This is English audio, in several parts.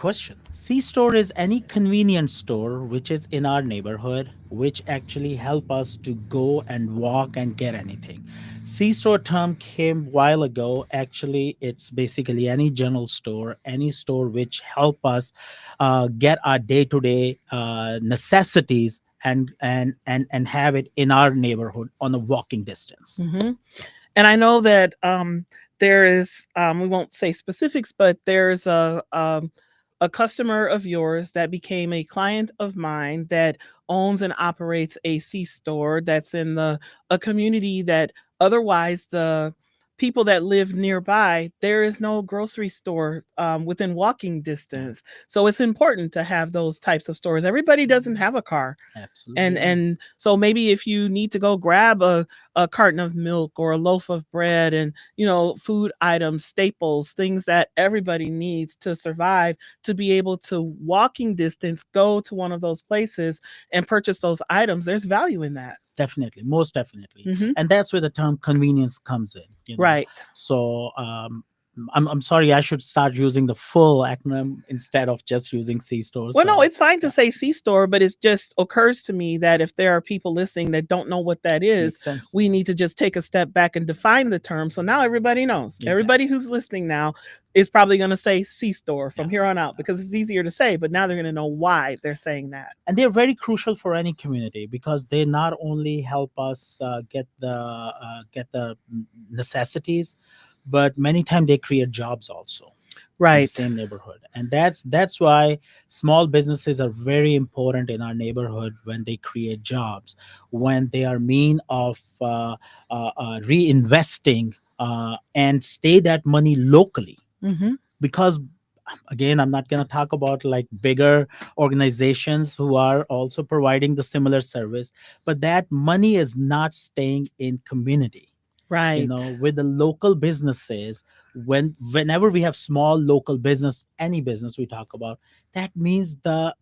question. C store is any convenience store which is in our neighborhood, which actually help us to go and walk and get anything. C store term came while ago. Actually, it's basically any general store, any store which help us get our day to day necessities and have it in our neighborhood on a walking distance. Hmm. So And I know that there is, we won't say specifics, but there's a customer of yours that became a client of mine that owns and operates a C store that's in a community that otherwise the people that live nearby, there is no grocery store within walking yeah, distance. So it's important to have those types of stores. Everybody doesn't have a car, absolutely and right. so maybe if you need to go grab a carton of milk or a loaf of bread and food items, staples, things that everybody needs to survive, to be able to walking distance go to one of those places and purchase those items, there's value in that. Definitely, most definitely. Hmm. And that's where the term convenience comes in. Right. So I'm sorry, I should start using the full acronym instead of just using C stores. Well, no, So it's fine to yeah, say C store, but it just occurs to me that if there are people listening that don't know what that is, makes sense. we need to just take a step back and define the term. So now everybody knows. Everybody Exactly. who's listening now is probably going to say C store Yeah. from here on out because it's easier to say, but now they're going to know why they're saying that. And they're very crucial for any community because they not only help us get the necessities, but many times they create jobs also in the Right. same neighborhood. And that's why small businesses are very important in our neighborhood when they create jobs, when they are mean of reinvesting and stay that money locally. Hmm. Because again, I'm not going to talk about like bigger organizations who are also providing the similar service, but that money is not staying in community. Right. With the local businesses, whenever we have small local business, any business we talk about, that means the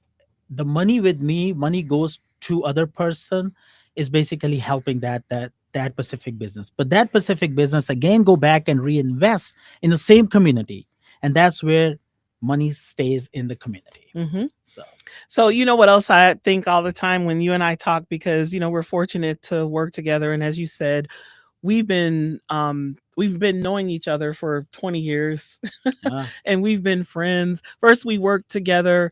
money with me, money goes to other person, is basically helping that specific business, but that specific business again go back and reinvest in the same community, and that's where money stays in the community. Hmm. So So, you know what else I think all the time when you and I talk, because, we're fortunate to work together. And as you said, we've been knowing each other for 20 years yeah. and we've been friends. First we worked together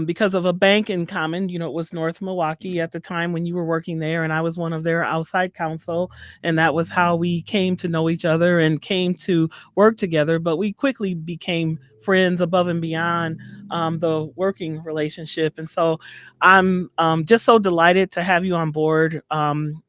because of a bank in common. It was North Milwaukee at the time when you were working there, and I was one of their outside counsel. And that was how we came to know each other and came to work together. But we quickly became friends above and beyond the working relationship. And so I'm just so delighted to have you on board.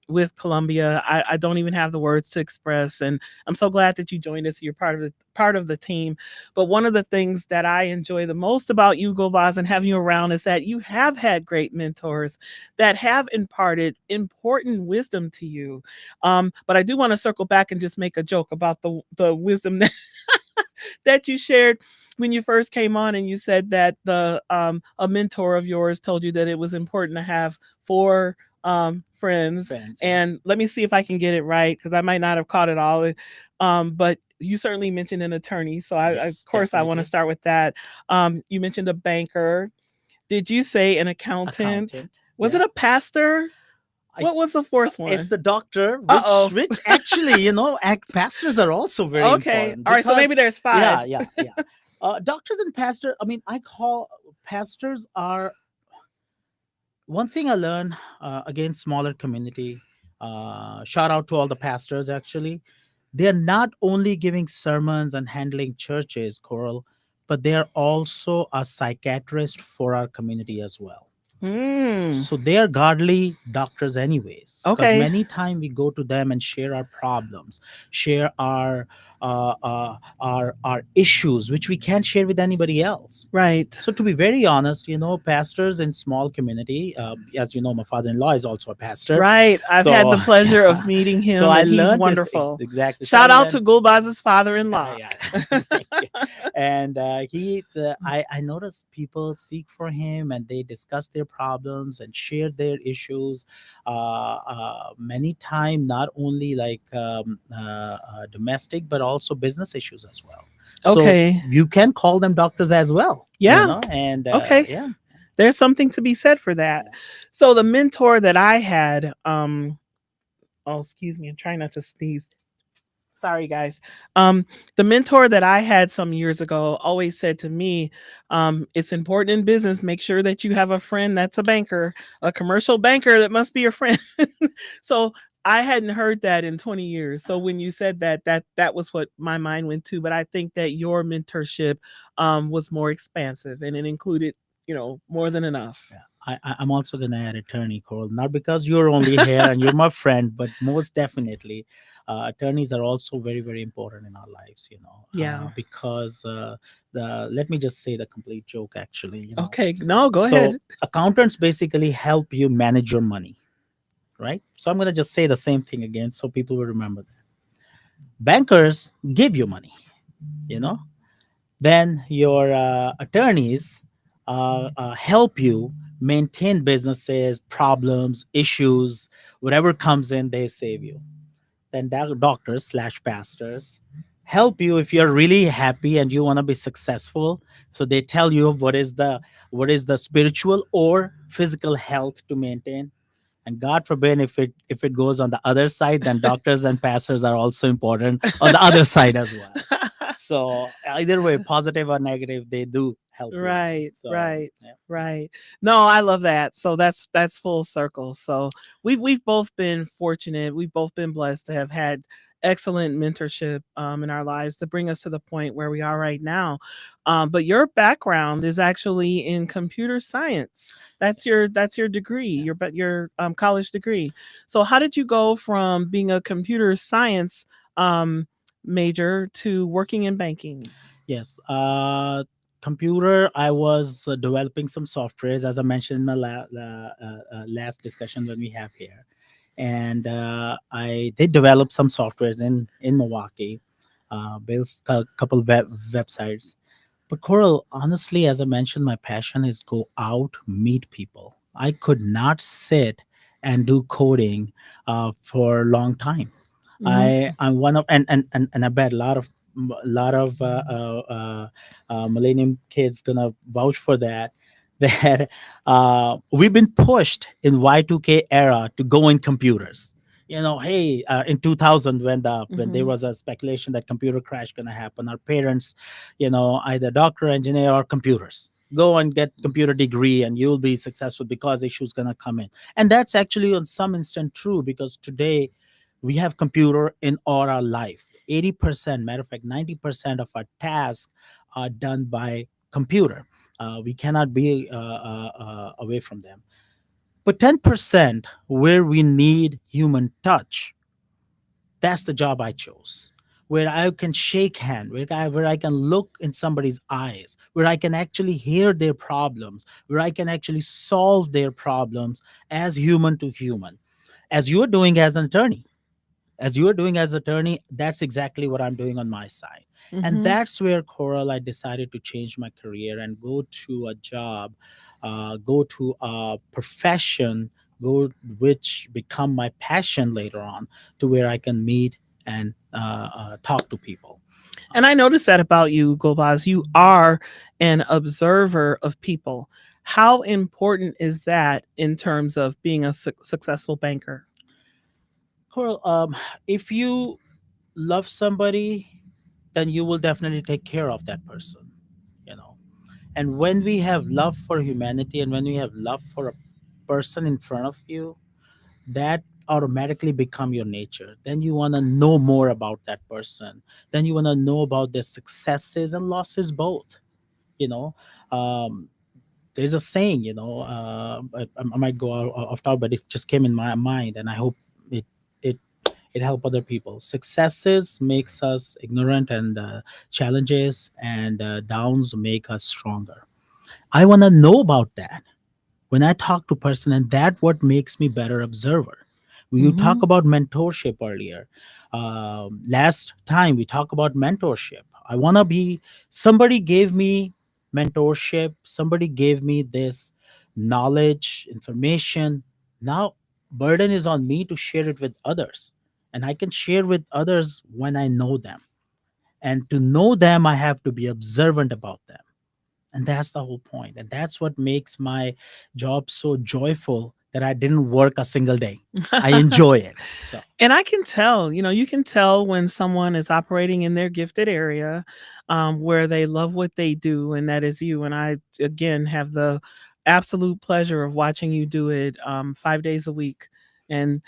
With Columbia, I don't even have the words to express, and I'm so glad that you joined us. You're part of the team. But one of the things that I enjoy the most about you, Gulbaz, and having you around is that you have had great mentors that have imparted important wisdom to you. But I do want to circle back and just make a joke about the wisdom that you shared when you first came on, and you said that the a mentor of yours told you that it was important to have four friends. Friends, yeah. And let me see if I can get it right because I might not have caught it all. But you certainly mentioned an attorney, so of Yes, course I want to definitely. start with that. You mentioned a banker. Did you say an accountant? Accountant, Was it yeah. a pastor? I What was the fourth It's one? the doctor, Uh which oh. actually, pastors are also very Okay. important All right. So because maybe there's yeah, five. yeah, yeah. Doctors and pastor, I mean, I call pastors are one thing I learned, again, smaller community. Shout out to all the pastors. Actually, they are not only giving sermons and handling churches, Coral, but they are also a psychiatrist for our community as well. Hmm. So they are godly doctors anyways, because Okay. many time we go to them and share our problems, share our issues which we can't share with anybody else. Right. So to be very honest, pastors in small community, as you know, my father-in-law is also a pastor. Right. I've had So the pleasure of yeah, meeting so him, I and he's learned this wonderful. exactly. So I Shout out to learned. Gulbaz's Yeah, father-in-law. yeah. Thank you. And I noticed people seek for him and they discuss their problems and share their issues. Many time, not only like domestic but also business issues as well. So Okay. you can call them doctors as well, Yeah. and Okay. yeah. There's something to be said for that. Yeah. So the mentor that I had, oh, excuse me, I'm trying not to sneeze. Sorry, guys. Um, the mentor that I had some years ago always said to me, it's important in business, make sure that you have a friend that's a banker, a commercial banker that must be your friend. So I hadn't heard that in 20 years. So when you said that, that was what my mind went to. But I think that your mentorship was more expansive and it included, more than enough. Yeah. I'm also gonna add attorney, Coral, not because you're only here and you're my friend, but most definitely, attorneys are also very, very important in our lives. Yeah. Because the let me just say the complete joke. Actually, Okay. No, go so ahead. accountants basically help you manage your money, right? So I'm gonna just say the same thing again, so people will remember that. Bankers give you money, you know. Then your attorneys help you maintain businesses, problems, issues, whatever comes in, they save you. Then doctors slash pastors help you if you're really happy and you want to be successful. So they tell you what is the spiritual or physical health to maintain. And God forbid if it goes on the other side, then doctors and pastors are also important on the other side as well. So either way, positive or negative, they do help you out. Right, So right, yeah. right. No, I love that. So that's full circle. So we've both been fortunate. We've both been blessed to have had excellent mentorship in our lives to bring us to the point where we are right now. But your background is actually in computer science. Yes. That's your degree, Yeah. your college degree. So how did you go from being a computer science um, major to working in banking? Yes. Computer. I was developing some softwares, as I mentioned in my last discussion when we have here, and I did develop some softwares in Milwaukee, built a couple websites. But Coral, honestly, as I mentioned, my passion is go out, meet people. I could not sit and do coding for a long time. Hmm. I'm one of and I bet a lot of millennium kids gonna vouch for that. That we've been pushed in Y2K era to go in computers. Hey, in 2000 when there Hmm. was a speculation that computer crash gonna happen, our parents, either doctor, engineer, or computers. Go and get computer degree and you'll be successful because issues gonna come in. And that's actually on some instant true because today we have computer in all our life. 80%, matter of fact, 90% of our tasks are done by computer. We cannot be away from them. But 10% where we need human touch, that's the job I chose. Where I can shake hand, where I can look in somebody's eyes, where I can actually hear their problems, where I can actually solve their problems as human to human, as you're doing as an attorney. As you are doing as attorney, that's exactly what I'm doing on my side. And Hmm. that's where, Coral, I decided to change my career and go to a job, go to a profession, go which become my passion later on, to where I can meet and talk to people. And I noticed that about you, Gulbaz. You are an observer of people. How important is that in terms of being a successful banker? Coral, if you love somebody, then you will definitely take care of that person, you know and when we have love for humanity and when we have love for a person in front of you, that automatically become your nature. Then you want to know more about that person, then you want to know about their successes and losses both. you know um, there's a saying, I might go off topic, but it just came in my mind, and I hope it it it help other people. Successes makes us ignorant, and challenges and downs make us stronger. I want to know about that when I talk to person, and that what makes me better observer. You talk Hmm. about mentorship earlier. Last time we talked about mentorship. I want to be somebody gave me mentorship. Somebody gave me this knowledge, information. Now burden is on me to share it with others, and I can share with others when I know them. And to know them, I have to be observant about them. And that's the whole point. And that's what makes my job so joyful, that I didn't work a single day. I enjoy it. So, And I can tell, you can tell when someone is operating in their gifted area, where they love what they do, and that is you. And I, again, have the absolute pleasure of watching you do it 5 days a week. And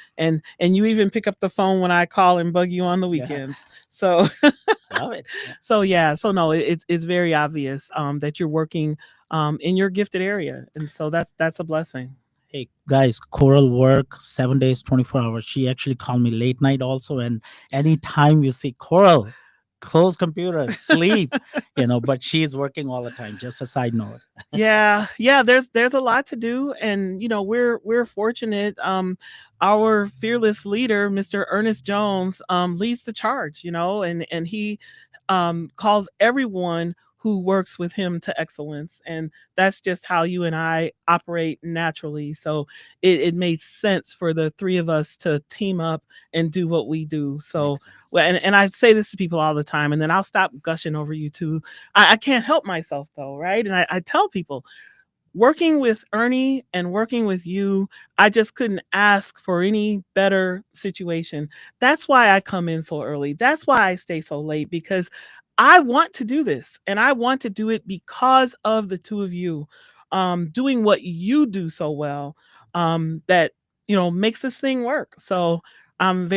you even pick up the phone when I call and bug you on the yeah, weekends. So I love it. Yeah. so yeah, so no, it's very obvious that you're working in your gifted area, and so that's a blessing. Hey, guys, Coral work 7 days, 24 hours. She actually called me late night also. And anytime you see Coral, close computer, sleep, but she's working all the time. Just a side note. Yeah, yeah, there's a lot to do, and we're fortunate. Our fearless leader, Mr. Ernest Jones, leads the charge, and he calls everyone who works with him to excellence, and that's just how you and I operate naturally. So it made sense for the three of us to team up and do what we do. So, Makes sense. well, and I say this to people all the time, and then I'll stop gushing over you too. I can't help myself though, right? And I tell people, working with Ernie and working with you, I just couldn't ask for any better situation. That's why I come in so early. That's why I stay so late, because I want to do this, and I want to do it because of the two of you doing what you do so well, that makes this thing work. So I'm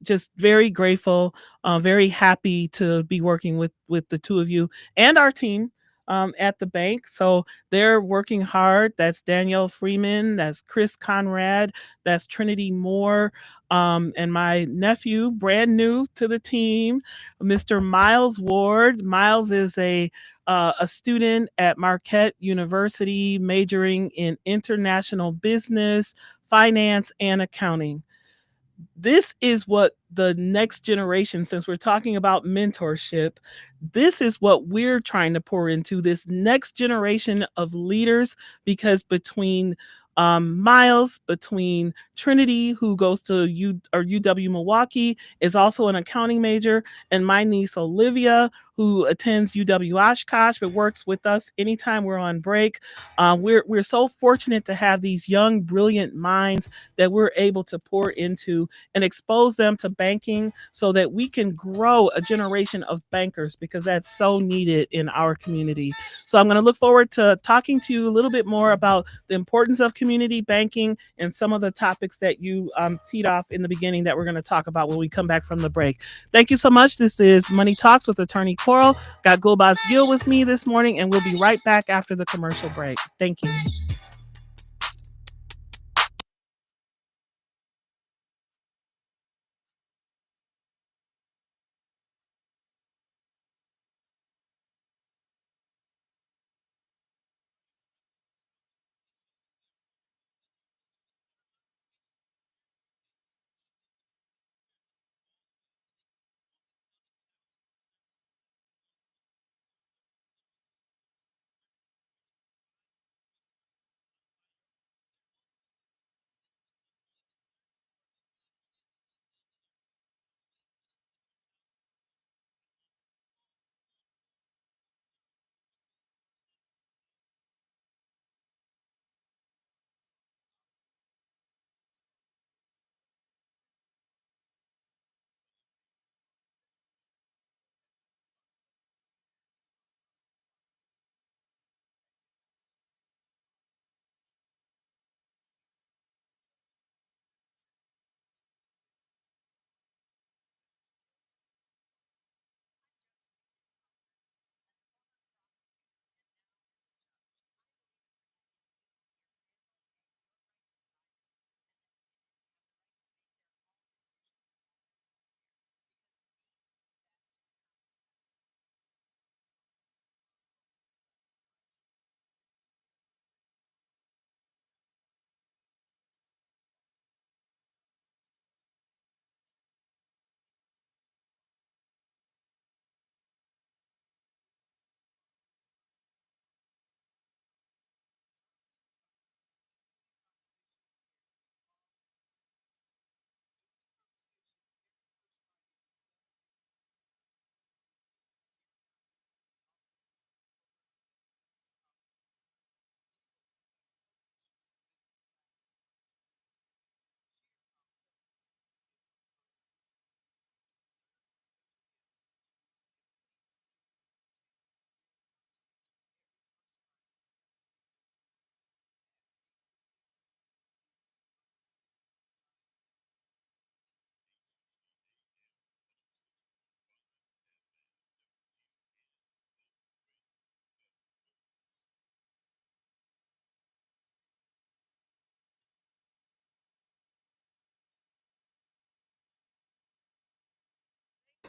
just very grateful, very happy to be working with the two of you and our team at the bank. So they're working hard. That's Danielle Freeman, that's Chris Conrad, that's Trinity Moore, and my nephew, brand new to the team, Mr. Miles Ward. Miles is a student at Marquette University, majoring in international business, finance, and accounting. This is what the next generation, since we're talking about mentorship, this is what we're trying to pour into this next generation of leaders, because between Miles, between Trinity, who goes to UW Milwaukee, is also an accounting major, and my niece Olivia, who attends UW Oshkosh but works with us anytime we're on break. We're so fortunate to have these young, brilliant minds that we're able to pour into and expose them to banking, so that we can grow a generation of bankers, because that's so needed in our community. So I'm going to look forward to talking to you a little bit more about the importance of community banking and some of the topics that you teed off in the beginning that we're going to talk about when we come back from the break. Thank you so much. This is Money Talks with Attorney Coral. Got Gulbaz Gill with me this morning, and we'll be right back after the commercial break. Thank you.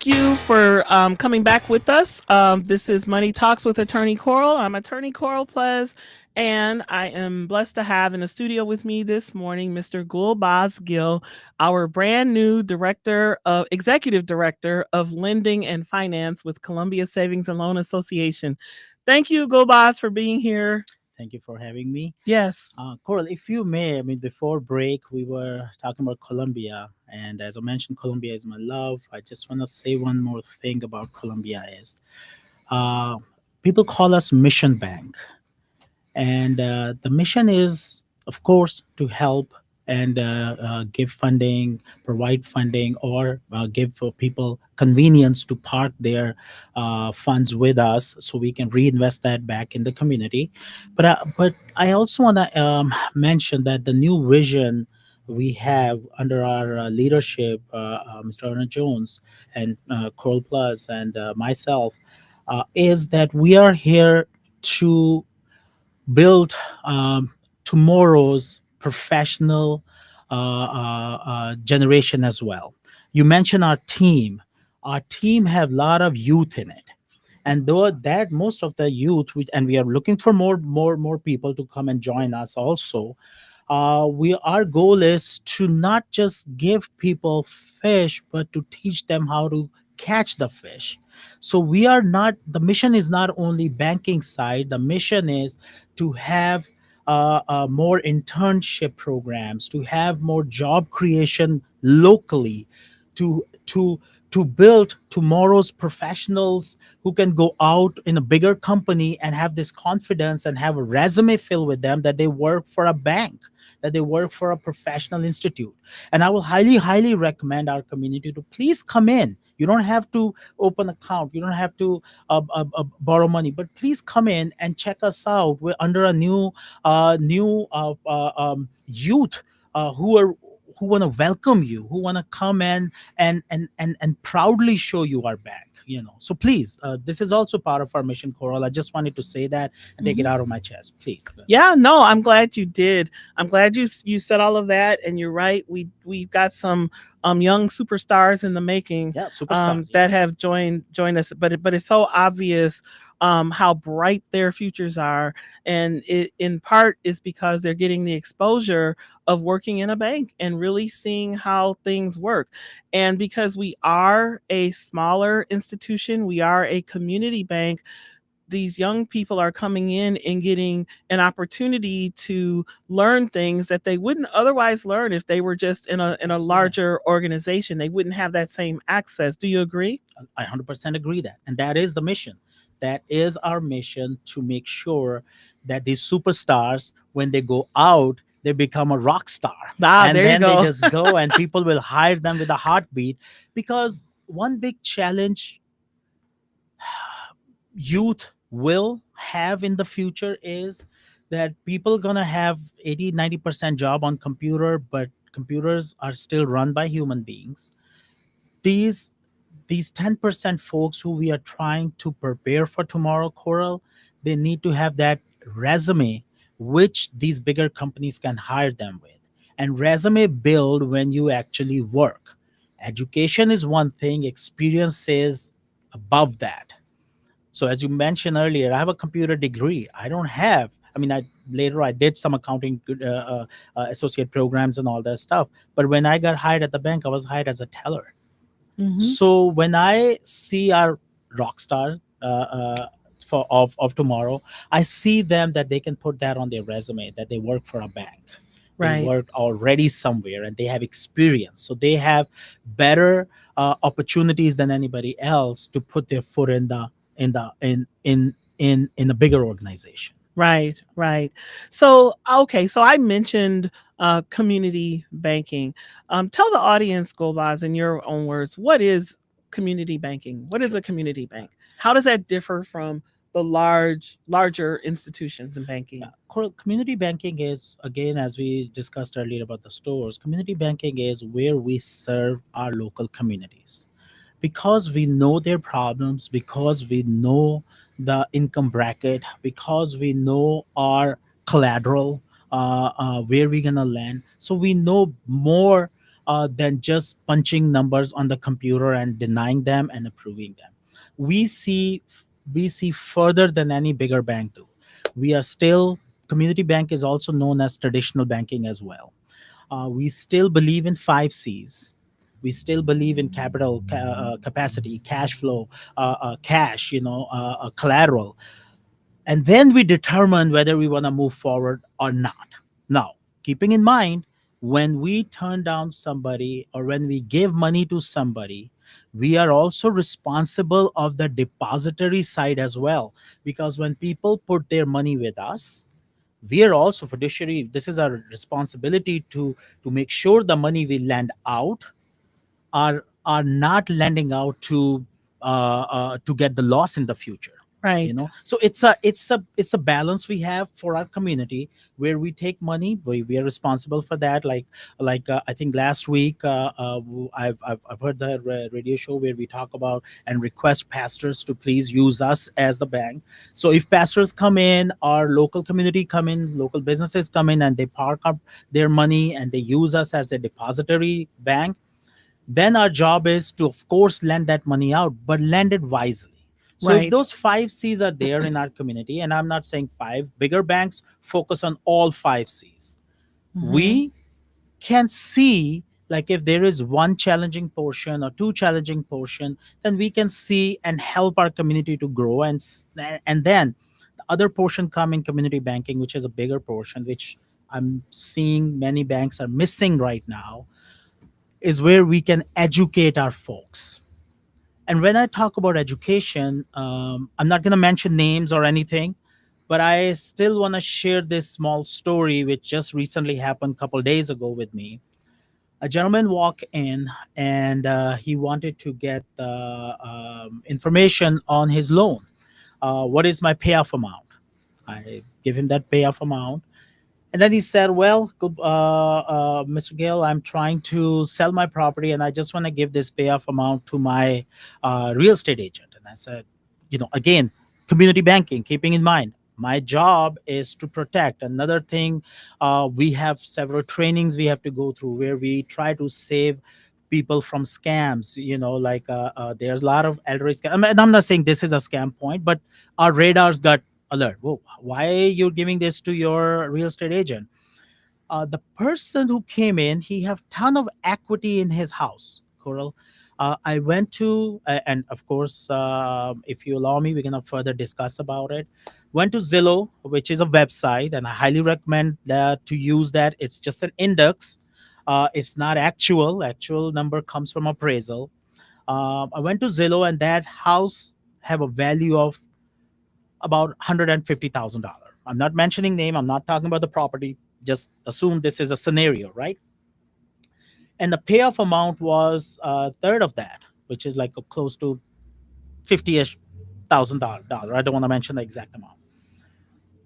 thank you for coming back with us. This is Money Talks with Attorney Coral. I'm Attorney Coral Pleas, and I am blessed to have in the studio with me this morning Mr. Gulbaz Gill, our brand new executive director of lending and finance with Columbia Savings and Loan Association. Thank you, Gulbaz, for being here. Thank you for having me. Yes. Coral, if you may, I mean, before break, we were talking about Colombia. And as I mentioned, Colombia is my love. I just want to say one more thing about Colombia is uh, people call us Mission Bank. And the mission is, of course, to help and give funding, provide funding, or give people convenience to park their funds with us so we can reinvest that back in the community. But I also want to mention that the new vision we have under our leadership, Mr. Arnold Jones and Coral Plus and myself, is that we are here to build tomorrow's professional generation as well. You mentioned our team. Our team have a lot of youth in it, and though that most of the youth, and we are looking for more people to come and join us also. Our goal is to not just give people fish, but to teach them how to catch the fish. So we are not, the mission is not only banking side. The mission is to have more internship programs, to have more job creation locally, to to build tomorrow's professionals who can go out in a bigger company and have this confidence and have a resume filled with them that they work for a bank, that they work for a professional institute. And I will highly recommend our community to please come in. You don't have to open account, you don't have to borrow money, but please come in and check us out. We're under a new youth who want to welcome you, who want to come and proudly show you our bank. So please, this is also part of our mission, Coral. I just wanted to say that and take it Mhm. out of my chest, please. Yeah, no, I'm glad you did. I'm glad you said all of that, and you're right. We've got some young superstars in the making Yeah, superstars, that yes. have joined us, but it's so obvious how bright their futures are, and it in part is because they're getting the exposure of working in a bank and really seeing how things work. And because we are a smaller institution, we are a community bank, these young people are coming in and getting an opportunity to learn things that they wouldn't otherwise learn if they were just in a Absolutely. larger organization. They wouldn't have that same access. Do you agree? I 100% agree that. And that is the mission. That is our mission, to make sure that these superstars, when they go out, they become a rock star. Ah, And there you then they go. just go and people will hire them with a heartbeat. Because one big challenge youth will have in the future is that people gonna have 80-90% job on computer, but computers are still run by human beings. These these 10% folks who we are trying to prepare for tomorrow, Coral, they need to have that resume which these bigger companies can hire them with. And resume build when you actually work. Education is one thing, experience is above that. So as you mentioned earlier, I have a computer degree. I don't have. I mean, I did some accounting, associate programs and all that stuff. But when I got hired at the bank, I was hired as a teller. Hmm. So when I see our rock stars of tomorrow, I see them that they can put that on their resume that they work for a bank, they Right. work already somewhere, and they have experience. So they have better opportunities than anybody else to put their foot in a bigger organization. Right, right. So, okay, so I mentioned community banking. Tell the audience, Golbaz, in your own words, what is community banking? What is Sure. a community Uh, bank? How does that differ from the larger institutions in Yeah, banking? community banking is, again, as we discussed earlier about the stores, community banking is where we serve our local communities because we know their problems, because we know the income bracket, because we know our collateral, where we're gonna land. So we know more than just punching numbers on the computer and denying them and approving them. We see we see further than any bigger bank do. We are still Community bank is also known as traditional banking as well. We still believe in 5 C's. We still believe in capacity, cash flow, cash, collateral, and then we determine whether we want to move forward or not. Now, keeping in mind, when we turn down somebody or when we give money to somebody, we are also responsible of the depository side as well, because when people put their money with us, we are also fiduciary. This is our responsibility to make sure the money we lend out are not lending out to get the loss in the future. Right. So it's a balance we have for our community, where we take money, we are responsible for that. I think last week, I've heard the radio show where we talk about and request pastors to please use us as the bank. So if pastors come in, our local community come in, local businesses come in, and they park up their money and they use us as a depository bank, then our job is to, of course, lend that money out, but lend it wisely. So if Right. those 5 C's are there in our community, and I'm not saying five, bigger banks focus on all 5 C's. Mm-hmm. We can see, like, if there is one challenging portion or two challenging portion, then we can see and help our community to grow, and then the other portion come in community banking, which is a bigger portion, which I'm seeing many banks are missing right now, is where we can educate our folks. And when I talk about education, I'm not going to mention names or anything, but I still want to share this small story which just recently happened a couple days ago with me. A gentleman walked in, and he wanted to get information on his loan. What is my payoff amount? I give him that payoff amount, and then he said, "Well, Mr. Gill, I'm trying to sell my property, and I just want to give this payoff amount to my real estate agent." And I said, again, community banking, keeping in mind, my job is to protect. Another thing, we have several trainings we have to go through where we try to save people from scams. There's a lot of elderly scams. And I'm not saying this is a scam point, but our radars got alert. Whoa, why you're giving this to your real estate agent? The person who came in, he have ton of equity in his house, Coral. I went to, and of course, if you allow me, we're gonna further discuss about it. Went to Zillow, which is a website, and I highly recommend that to use that. It's just an index. It's not actual. Actual number comes from appraisal. I went to Zillow, and that house have a value of about $150,000. I'm not mentioning name. I'm not talking about the property. Just assume this is a scenario, right? And the payoff amount was a third of that, which is like a close to 50-ish thousand dollar. I don't want to mention the exact amount.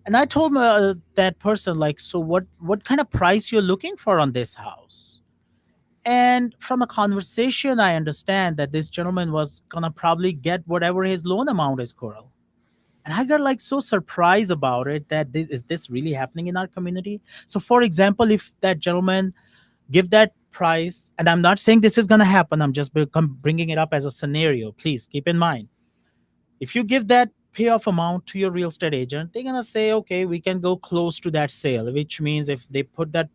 And I told that person, like, so what kind of price you're looking for on this house? And from a conversation, I understand that this gentleman was gonna probably get whatever his loan amount is, Coral. And I got like so surprised about it, that this really happening in our community? So for example, if that gentleman give that price, and I'm not saying this is going to happen, I'm just bringing it up as a scenario. Please keep in mind, if you give that payoff amount to your real estate agent, they're going to say, okay, we can go close to that sale, which means if they put that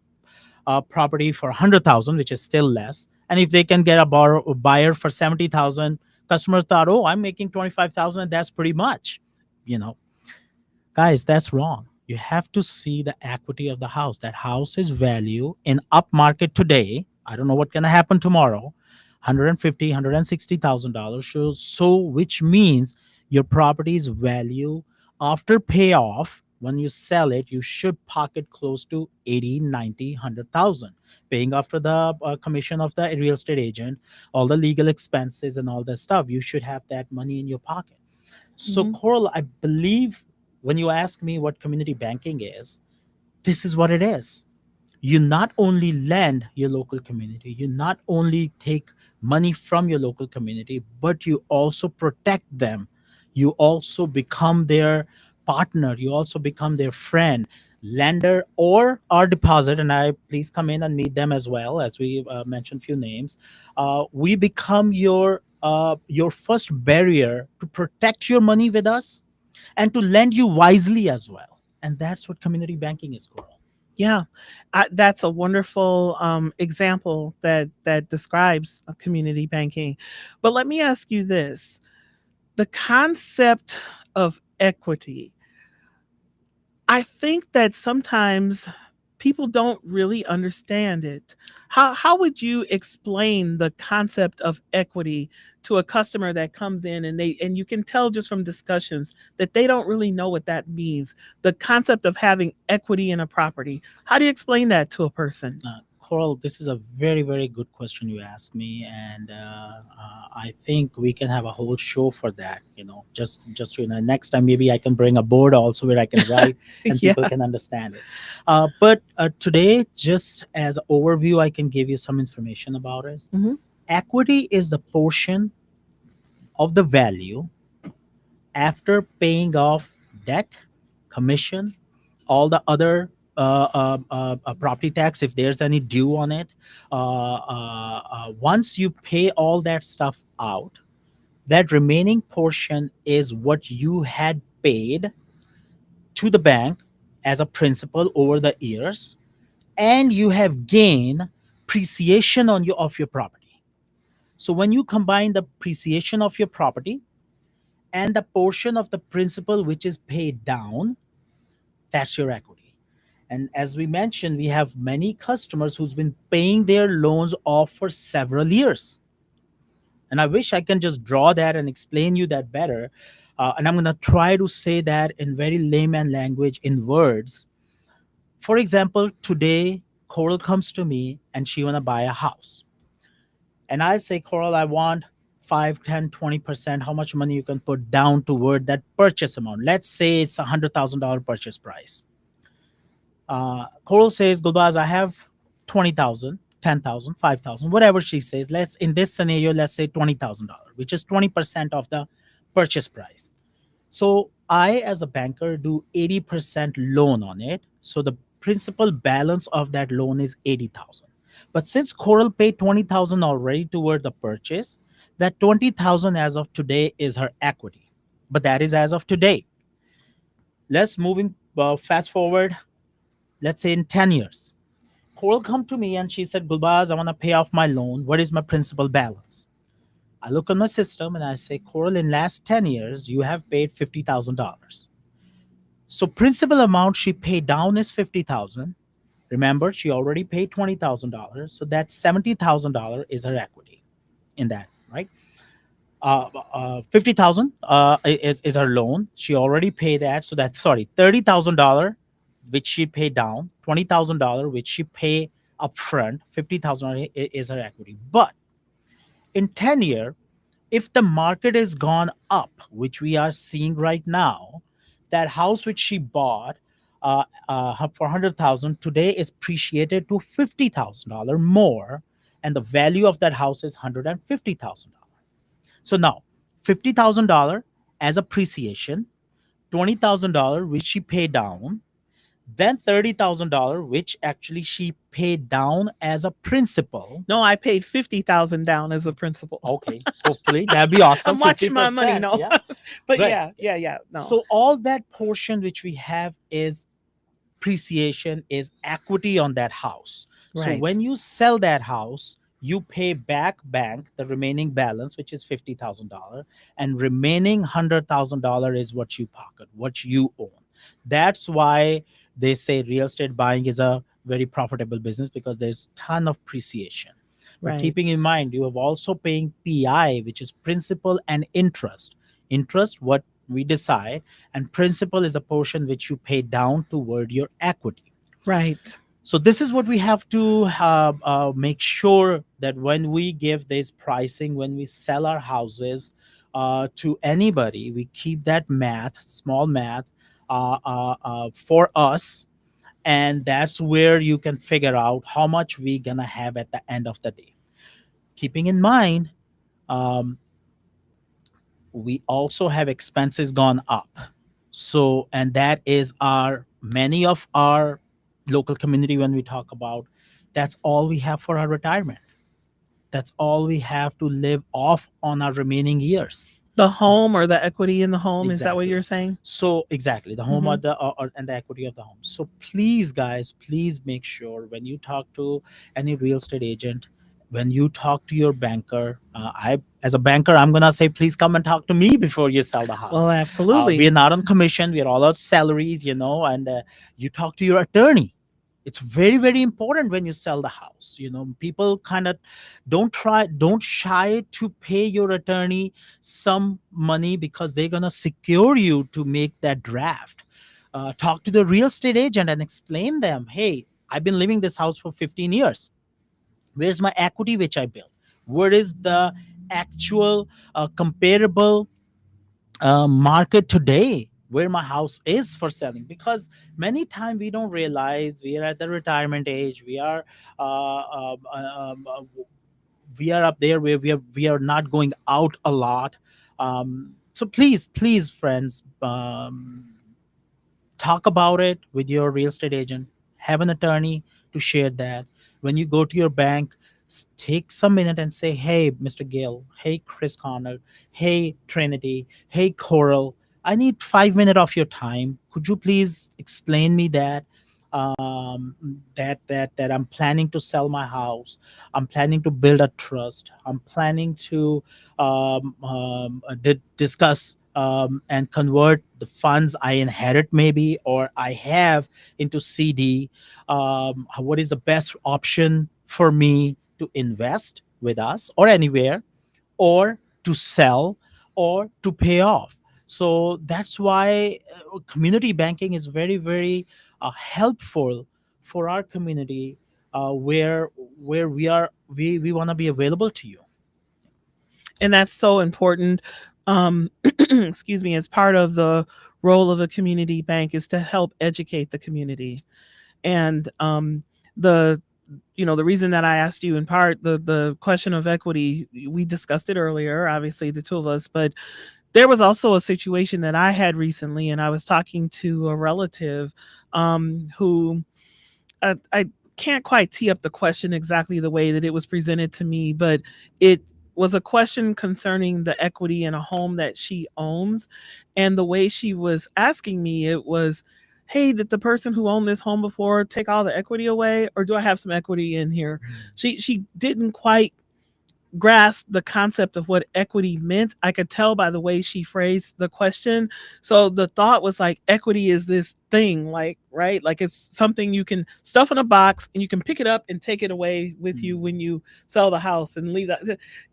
property for 100,000, which is still less, and if they can get a buyer for 70,000, customers thought, oh, I'm making 25,000, that's pretty much, you know Guys, that's wrong. You have to see the equity of the house. That house is value in up market today. I don't know what gonna happen tomorrow. 150, $160,000. So which means your property's value after payoff, when you sell it, you should pocket close to 80, 90, 100,000, paying after the commission of the real estate agent, all the legal expenses and all that stuff. You should have that money in your pocket. So, Mm-hmm. Coral, I believe when you ask me what community banking is, this is what it is. You not only lend your local community, you not only take money from your local community, but you also protect them. You also become their partner, you also become their friend. lender or our deposit, and I please come in and meet them as well, as we mentioned few names. We become your first barrier to protect your money with us and to lend you wisely as well. And that's what community banking is, Coral. Yeah, that's a wonderful example that describes community banking. But let me ask you this: the concept of equity, I think that sometimes people don't really understand it. How would you explain the concept of equity to a customer that comes in and you can tell just from discussions that they don't really know what that means. The concept of having equity in a property. How do you explain that to a person? Coral, this is a very, very good question you asked me, and I think we can have a whole show for that. Just next time maybe I can bring a board also where I can write and Yeah. people can understand it. But today, just as an overview, I can give you some information about it. Hmm. Equity is the portion of the value after paying off debt, commission, all the other property tax if there's any due on it. Once you pay all that stuff out, that remaining portion is what you had paid to the bank as a principal over the years, and you have gained appreciation on your of your property. So when you combine the appreciation of your property and the portion of the principal which is paid down, that's your equity. And as we mentioned, we have many customers who's been paying their loans off for several years. And I wish I can just draw that and explain you that better. And I'm going to try to say that in very layman language in words. For example, today Coral comes to me and she want to buy a house. And I say, Coral, I want 5, 10, 20%. How much money you can put down toward that purchase amount? Let's say it's $100,000 purchase price. Coral says, Gulbaz, I have 20,000, 10,000, 5,000, whatever she says. Let's in this scenario, let's say $20,000, which is 20% of the purchase price. So I, as a banker, do 80% loan on it. So the principal balance of that loan is 80,000. But since Coral paid 20,000 already toward the purchase, that 20,000 as of today is her equity. But that is as of today. Let's moving fast forward. Let's say in 10 years. Coral come to me and she said, Gulbaz, I want to pay off my loan. What is my principal balance? I look on my system and I say, Coral, in last 10 years, you have paid $50,000. So principal amount she paid down is 50,000. Remember, she already paid $20,000. So that $70,000 is her equity in that, right? 50,000 is her loan. She already paid that. So that's, sorry, $30,000 which she paid down, $20,000 which she pay upfront, 50,000 is her equity. But in 10 year, if the market is gone up, which we are seeing right now, that house which she bought for 100,000 today is appreciated to $50,000 more, and the value of that house is $150,000. So now, $50,000 as appreciation, $20,000 which she paid down, then $30,000 which actually she paid down as a principal. No, I paid 50,000 down as a principal. Okay, hopefully that'd be awesome. I'm watching my money. 50%, No, yeah, but right. yeah, yeah, yeah. No, So all that portion which we have is appreciation, is equity on that house. So right, when you sell that house, you pay back bank the remaining balance, which is $50,000, and remaining $100,000 is what you pocket, what you own. That's why they say real estate buying is a very profitable business, because there's ton of appreciation. But right, keeping in mind, you have also paying PI, which is principal and interest. Interest, what we decide, and principal is a portion which you pay down toward your equity. right, So this is what we have to make sure that when we give this pricing, when we sell our houses to anybody, we keep that math, small math, for us, and that's where you can figure out how much we gonna have at the end of the day. Keeping in mind, um, we also have expenses gone up. So, and that is our Many of our local community, when we talk about, that's all we have for our retirement. That's all we have to live off on our remaining years. The home or the equity in the home, is that what Exactly. you're saying? So exactly, the home or Mhm. the and the equity of the home. So please, guys, please make sure when you talk to any real estate agent, when you talk to your banker, I as a banker, I'm gonna say, please come and talk to me before you sell the house. Well, We are absolutely. not on commission. We are all out salaries, and you talk to your attorney. It's very, very important when you sell the house. People kind of don't shy to pay your attorney some money because they're going to secure you to make that draft. Talk to the real estate agent and explain them, hey, I've been living this house for 15 years. Where's my equity which I built? Where is the actual comparable market today where my house is for selling? Because many times we don't realize we are at the retirement age. We are up there where we are not going out a lot. So please, please, friends, talk about it with your real estate agent. Have an attorney to share that. When you go to your bank, take some minute and say, hey, Mr. Gill, hey, Chris Connor, hey, Trinity, hey, Coral, I need 5 minutes of your time. Could you please explain me that I'm planning to sell my house. I'm planning to build a trust. I'm planning to discuss and convert the funds I inherit, maybe, or I have, into CD. What is the best option for me to invest with us or anywhere, or to sell, or to pay off? So that's why community banking is very, very helpful for our community, where we want to be available to you. And that's so important. Excuse me, as part of the role of a community bank is to help educate the community. And the the reason that I asked you, in part, the question of equity, we discussed it earlier, obviously the two of us, but there was also a situation that I had recently, and I was talking to a relative who I can't quite tee up the question exactly the way that it was presented to me, but it was a question concerning the equity in a home that she owns. And the way she was asking me, it was, hey, did the person who owned this home before take all the equity away, or do I have some equity in here? She didn't quite grasp the concept of what equity meant. I could tell by the way she phrased the question. So the thought was like, equity is this thing, like, right? Like it's something you can stuff in a box and you can pick it up and take it away with you when you sell the house and leave that.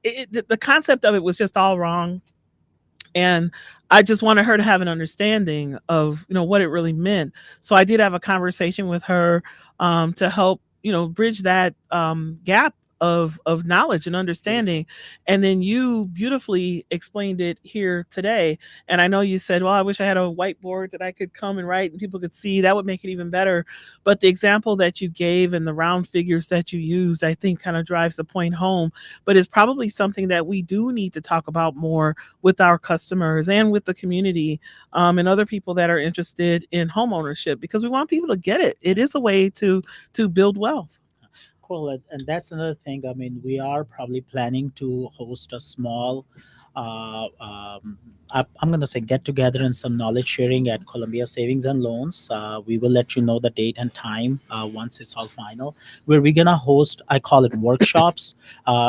The concept of it was just all wrong. And I just wanted her to have an understanding of what it really meant. So I did have a conversation with her to help bridge that gap of knowledge and Beautiful. understanding. And then you beautifully explained it here today. And I know you said, well, I wish I had a whiteboard that I could come and write and people could see. That would make it even better. But the example that you gave and the round figures that you used, I think kind of drives the point home. But it's probably something that we do need to talk about more with our customers and with the community, and other people that are interested in home ownership, because we want people to get it. It is a way to build wealth. Cool. And that's another thing. I mean, we are probably planning to host a small, I'm going to say, get together and some knowledge sharing at Columbia Savings and Loans. We will let you know the date and time once it's all final, where we're going to host, I call it workshops,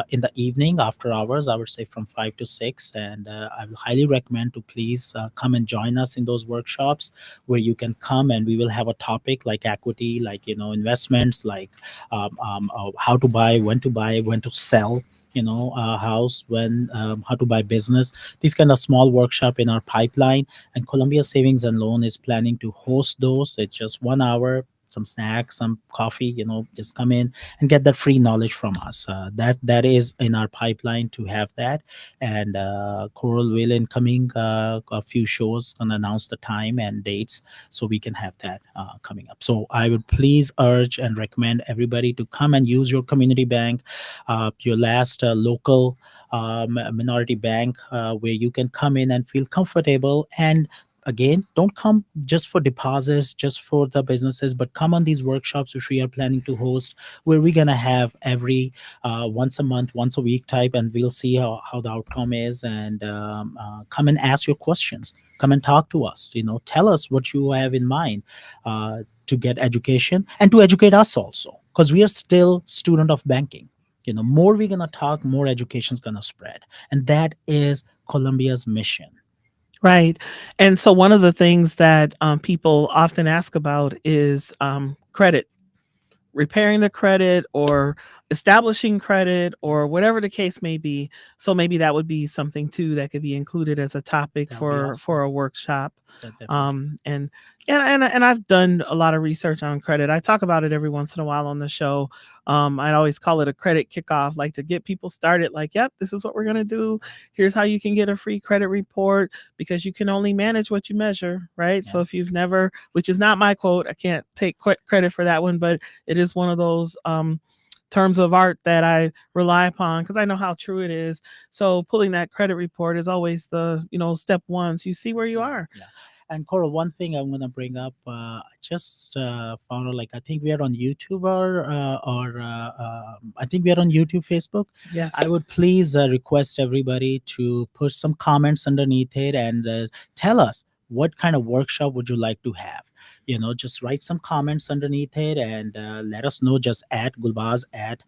in the evening after hours, I would say from 5 to 6. And I will highly recommend to please come and join us in those workshops, where you can come and we will have a topic like equity, like, investments, like how to buy, when to sell, a house, when how to buy business. These kind of small workshop in our pipeline, and Columbia Savings and Loan is planning to host those. It's just 1 hour, some snacks, some coffee. Just come in and get that free knowledge from us. That is in our pipeline to have that. And Coral will, in coming a few shows, gonna announce the time and dates, so we can have that coming up. So I would please urge and recommend everybody to come and use your community bank, your last local minority bank, where you can come in and feel comfortable. And again, don't come just for deposits, just for the businesses, but come on these workshops which we are planning to host, where we're gonna have every once a month, once a week type, and we'll see how the outcome is. And come and ask your questions. Come and talk to us. Tell us what you have in mind to get education and to educate us also, because we are still student of banking. More we're gonna talk, more education's gonna spread, and that is Columbia's mission. Right. And so one of the things that people often ask about is credit, repairing the credit or establishing credit or whatever the case may be. So maybe that would be something too that could be included as a topic That would be for awesome. a workshop. That definitely. And I've done a lot of research on credit. I talk about it every once in a while on the show. I always call it a credit kickoff, like to get people started. Like, yep, this is what we're gonna do. Here's how you can get a free credit report, because you can only manage what you measure, right? Yeah. So if you've never, which is not my quote, I can't take credit for that one, but it is one of those terms of art that I rely upon because I know how true it is. So pulling that credit report is always the step one. So you see where you So are. yeah. And Coral, one thing I'm gonna bring up, I just found out, like, I think we are on YouTube, or I think we are on YouTube, Facebook. I Yes. would please request everybody to put some comments underneath it and tell us what kind of workshop would you like to have. Just write some comments underneath it and let us know. Just at Gulbaz, at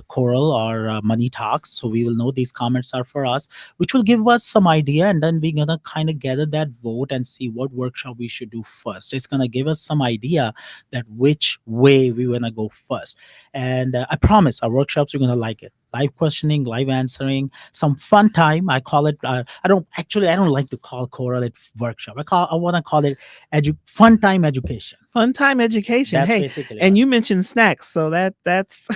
Coral, or Money Talks, so we will know these comments are for us, which will give us some idea, and then we're gonna kind of gather that vote and see what workshop we should do first. It's gonna give us some idea that which way we wanna go first. And I promise our workshops, you're gonna like it. Live questioning, live answering, some fun time. I call it. I don't like to call Coral it workshop. I want to call it fun time education. Fun time education. That's Hey, basically and what you mentioned snacks, so that's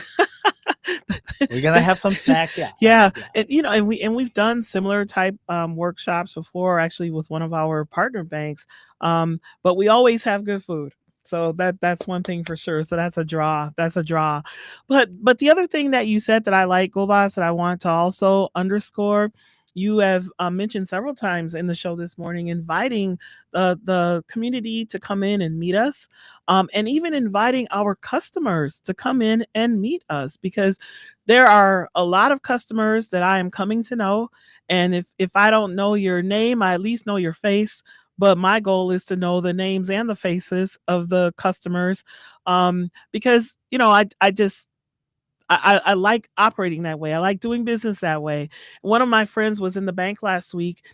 we're gonna have. Some snacks. Yeah. yeah. Yeah. And we've done similar type workshops before, actually, with one of our partner banks. But we always have good food. So that's one thing for sure. So that's a draw. That's a draw. But the other thing that you said that I like, Gobas, that I want to also underscore, you have mentioned several times in the show this morning, inviting the community to come in and meet us, and even inviting our customers to come in and meet us, because there are a lot of customers that I am coming to know. And if I don't know your name, I at least know your face. But my goal is to know the names and the faces of the customers, because I just I like operating that way. I like doing business that way. One of my friends was in the bank last week,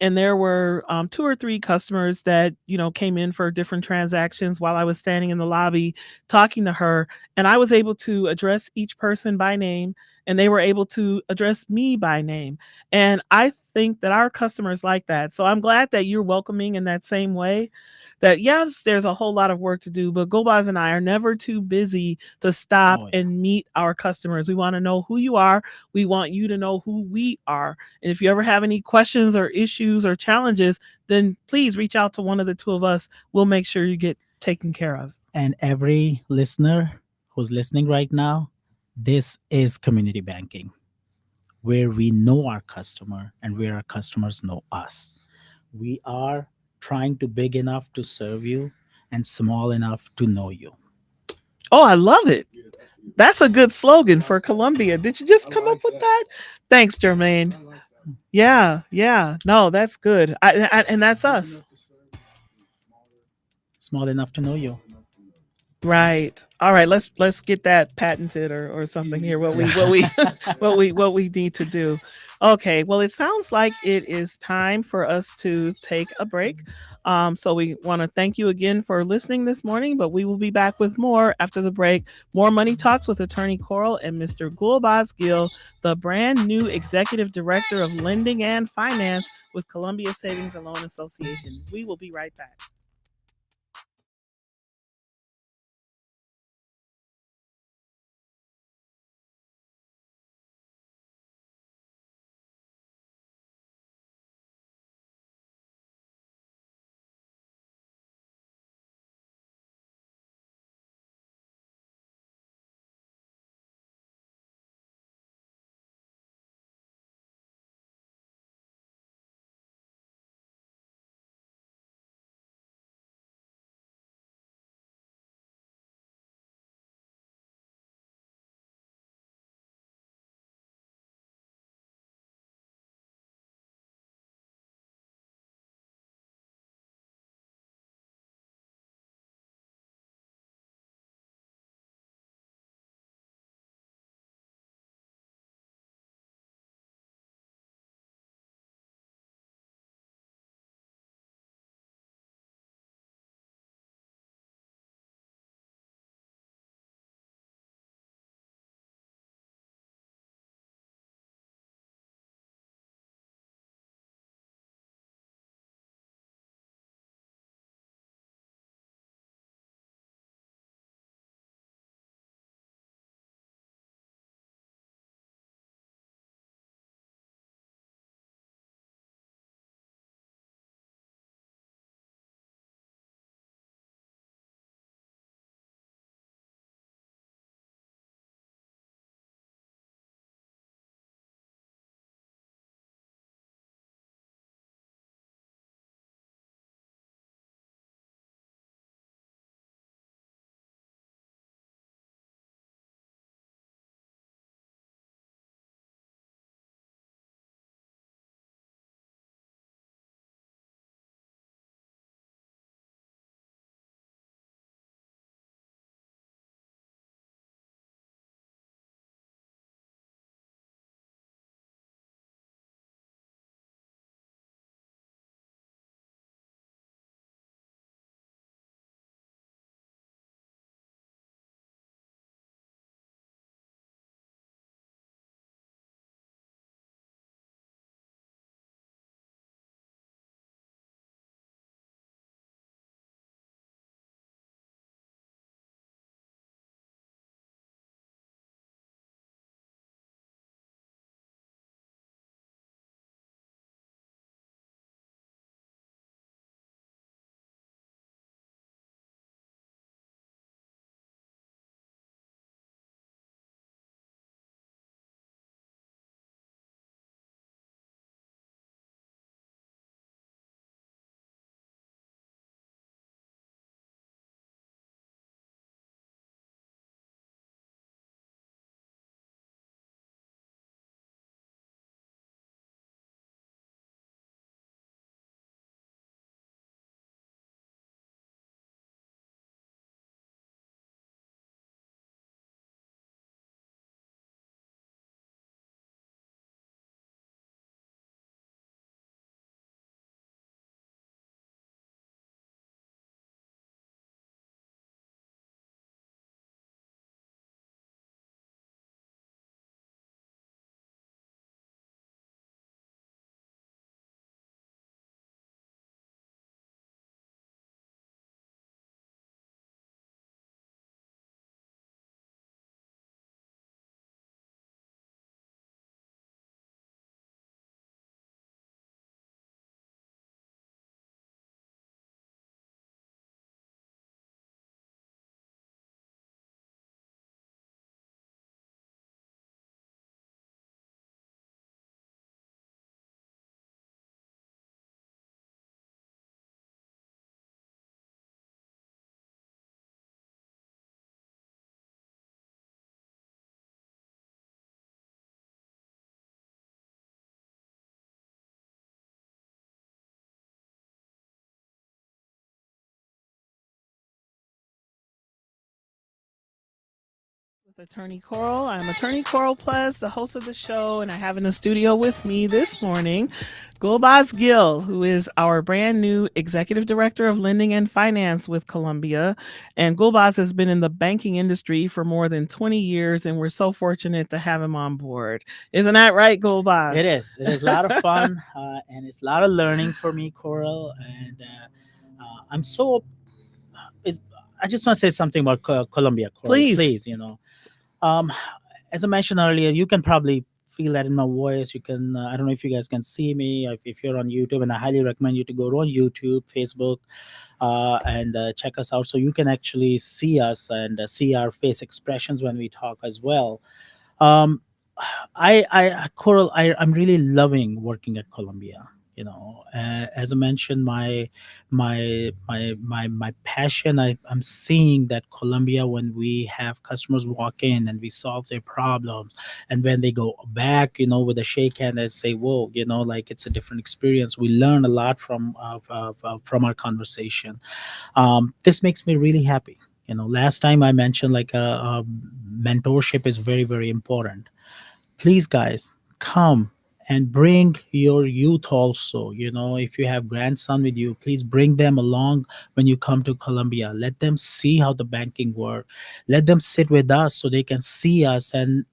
and there were two or three customers that came in for different transactions while I was standing in the lobby talking to her, and I was able to address each person by name, and they were able to address me by name. And I think that our customers like that. So I'm glad that you're welcoming in that same way. That yes, there's a whole lot of work to do, but Gobaz and I are never too busy to stop Oh yeah. and meet our customers. We want to know who you are. We want you to know who we are. And if you ever have any questions or issues or challenges, then please reach out to one of the two of us. We'll make sure you get taken care of. And every listener who's listening right now, this is community banking, where we know our customer and where our customers know us. We are trying to big enough to serve you and small enough to know you. Oh, I love it. That's a good slogan for Columbia. Did you just come up with that? Thanks, Jermaine. Yeah, yeah. No, that's good. And that's us. Small enough to know you. Right. All right. Let's get that patented or something here. What we need to do. Okay. Well, it sounds like it is time for us to take a break. So we want to thank you again for listening this morning, but we will be back with more after the break. More money talks with Attorney Coral and Mr. Gulbaz Gill, the brand new Executive Director of Lending and Finance with Columbia Savings and Loan Association. We will be right back. With Attorney Coral. I'm Attorney Coral Plus, the host of the show, and I have in the studio with me this morning Gulbaz Gill, who is our brand new Executive Director of Lending and Finance with Columbia. And Gulbaz has been in the banking industry for more than 20 years, and we're so fortunate to have him on board. Isn't that right, It Gulbaz? is. It is a lot of fun, and it's a lot of learning for me, Coral. And I'm so. It's, I just want to say something about Colombia, Coral. Please. Please, um, as I mentioned earlier, you can probably feel that in my voice. You can. I don't know if you guys can see me, if you're on YouTube, and I highly recommend you to go on YouTube, Facebook, and check us out, so you can actually see us and see our face expressions when we talk as well. Um, Coral, I'm really loving working at Columbia. As I mentioned, my passion. I'm seeing that Columbia, when we have customers walk in and we solve their problems, and when they go back, with a shake hand and say, "Whoa," like it's a different experience. We learn a lot from our conversation. This makes me really happy. Last time I mentioned, like, mentorship is very, very important. Please, guys, come and bring your youth also. If you have grandson with you, please bring them along. When you come to Colombia, let them see how the banking work. Let them sit with us so they can see us, and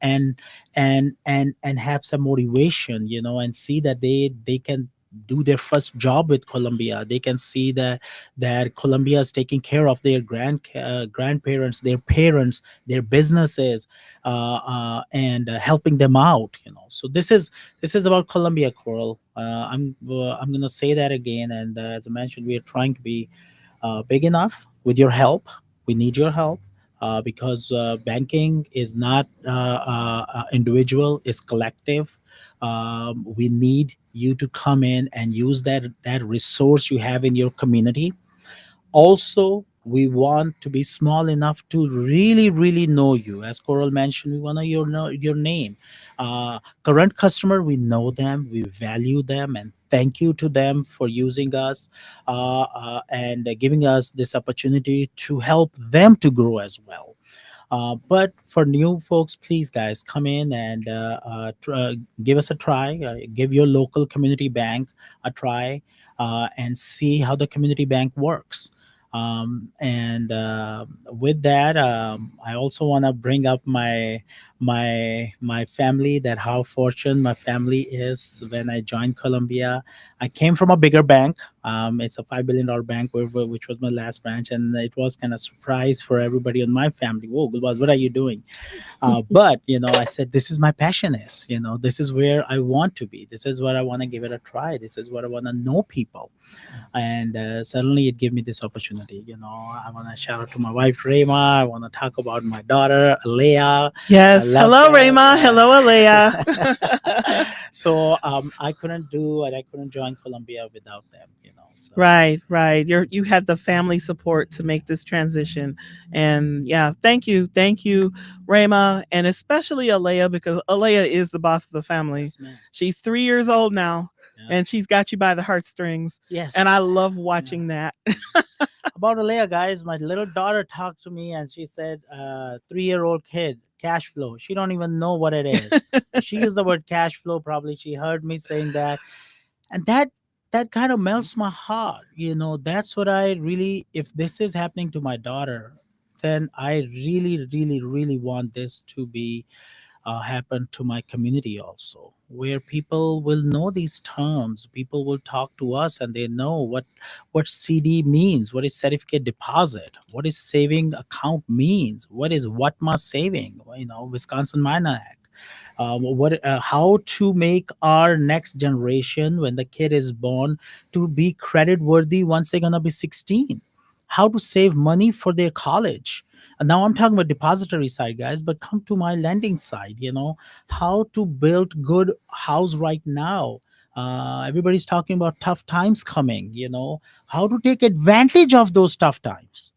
have some motivation, and see that they can do their first job with Colombia. They can see that Colombia is taking care of their grandparents, their parents, their businesses, and helping them out. So this is about Colombia, Coral. I'm gonna say that again, and as I mentioned, we are trying to be big enough. With your help, we need your help, because banking is not individual; it's collective. We need you to come in and use that resource you have in your community. Also, we want to be small enough to really, really know you. As Coral mentioned, we want to know your name. Current customer, we know them, we value them, and thank you to them for using us, and giving us this opportunity to help them to grow as well. But for new folks, please, guys, come in and give us a try. Give your local community bank a try, and see how the community bank works. And with that, I also want to bring up my family. That how fortunate my family is. When I joined Columbia, I came from a bigger bank. It's a $5 billion bank, which was my last branch, and it was kind of surprise for everybody in my family. Whoa, Gulbaz, what are you doing? But I said, this is my passion is. This is where I want to be. This is what I want to give it a try. This is what I want to know people. And suddenly it gave me this opportunity. I want to shout out to my wife Rema. I want to talk about my daughter Alea. I Yes. love Hello, them. Rayma. Hello, Alea. So I couldn't do and I couldn't join Columbia without them. So Right, right. You had the family support to make this transition, and yeah, thank you, Rayma, and especially Alea because Alea is the boss of the family. yes, ma'am. She's 3 years old now, Yeah. and she's got you by the heartstrings, and I Yes. love Yeah. watching that. About Alea, guys, my little daughter talked to me and she said, 3-year-old kid, cash flow. She don't even know what it is. She used the word cash flow. Probably she heard me saying that, and that kind of melts my heart. That's what I really. If this is happening to my daughter, then I really, really, really want this to be happen to my community also, where people will know these terms. People will talk to us and they know what CD means, what is certificate deposit, what is saving account means, what is Watma saving, Wisconsin Minor Act, what how to make our next generation, when the kid is born, to be credit worthy once they're gonna be 16, how to save money for their college. And now I'm talking about depository side, guys, but come to my lending side. How to build good house right now. Everybody's talking about tough times coming. How to take advantage of those tough times,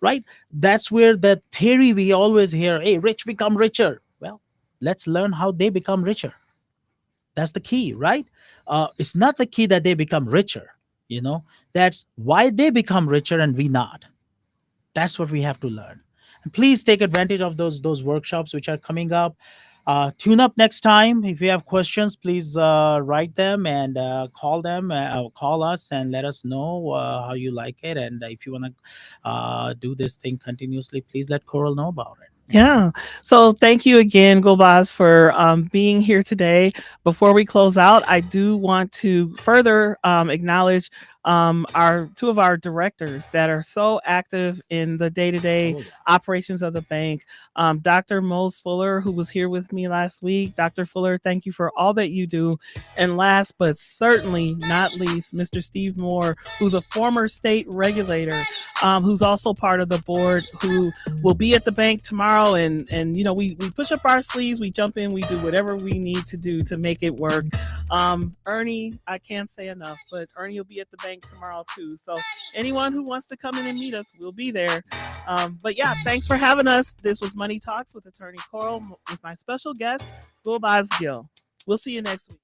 right? That's where that theory we always hear, hey, rich become richer. Well, let's learn how they become richer. That's the key, right? It's not the key that they become richer. That's why they become richer and we not. That's what we have to learn. And please take advantage of those workshops which are coming up. Tune up next time. If you have questions, please write them and call them, call us and let us know how you like it. And if you want to do this thing continuously, please let Coral know about it. Yeah. Yeah. So thank you again, Gulbaz, for being here today. Before we close out, I do want to further acknowledge our two of our directors that are so active in the day to day Oh yeah. operations of the bank. Dr. Mose Fuller, who was here with me last week. Dr. Fuller, thank you for all that you do. And last but certainly not least, Mr. Steve Moore, who's a former state regulator, who's also part of the board, who will be at the bank tomorrow. And you know, we push up our sleeves, we jump in, we do whatever we need to do to make it work. Ernie, I can't say enough, but Ernie will be at the bank tomorrow too. So anyone who wants to come in and meet us, we'll be there. But yeah, thanks for having us. This was Money Talks with Attorney Coral with my special guest, Gulbaz Gill. We'll see you next week.